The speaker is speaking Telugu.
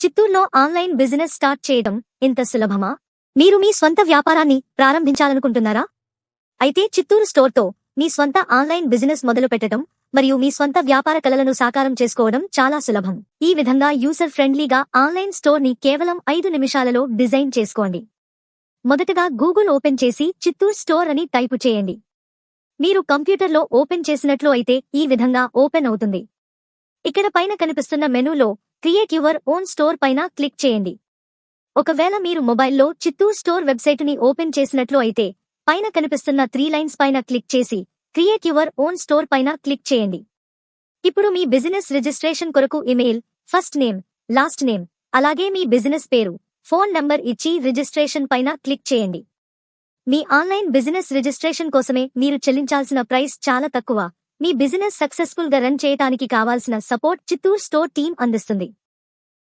చిత్తూరులో ఆన్లైన్ బిజినెస్ స్టార్ట్ చేయడం ఇంత సులభమా? మీరు మీ స్వంత వ్యాపారాన్ని ప్రారంభించాలనుకుంటున్నారా? అయితే చిత్తూరు స్టోర్తో మీ స్వంత ఆన్లైన్ బిజినెస్ మొదలు పెట్టడం మరియు మీ స్వంత వ్యాపార కలలను సాకారం చేసుకోవడం చాలా సులభం. ఈ విధంగా యూజర్ ఫ్రెండ్లీగా ఆన్లైన్ స్టోర్ని కేవలం 5 నిమిషాలలో డిజైన్ చేసుకోండి. మొదటగా గూగుల్ ఓపెన్ చేసి చిత్తూరు స్టోర్ అని టైపు చేయండి. మీరు కంప్యూటర్లో ఓపెన్ చేసినట్లు అయితే ఈ విధంగా ఓపెన్ అవుతుంది. ఇక్కడ పైన కనిపిస్తున్న మెనూలో క్రియేట్ యువర్ ఓన్ స్టోర్ పైన క్లిక్ చేయండి. ఒకవేళ మీరు మొబైల్లో చిత్తూరు స్టోర్ వెబ్సైటుని ఓపెన్ చేసినట్లు అయితే పైన కనిపిస్తున్న 3 లైన్స్ పైన క్లిక్ చేసి క్రియేట్ యువర్ ఓన్ స్టోర్ పైన క్లిక్ చేయండి. ఇప్పుడు మీ బిజినెస్ రిజిస్ట్రేషన్ కొరకు email, first name, last name, అలాగే మీ బిజినెస్ పేరు, ఫోన్ నంబర్ ఇచ్చి రిజిస్ట్రేషన్ పైన క్లిక్ చేయండి. మీ ఆన్లైన్ బిజినెస్ రిజిస్ట్రేషన్ కోసమే మీరు చెల్లించాల్సిన ప్రైస్ చాలా తక్కువ. మీ బిజినెస్ సక్సెస్ఫుల్ గా రన్ చేయడానికి కావాల్సిన సపోర్ట్ చిత్తూరు స్టోర్ టీం అందిస్తుంది.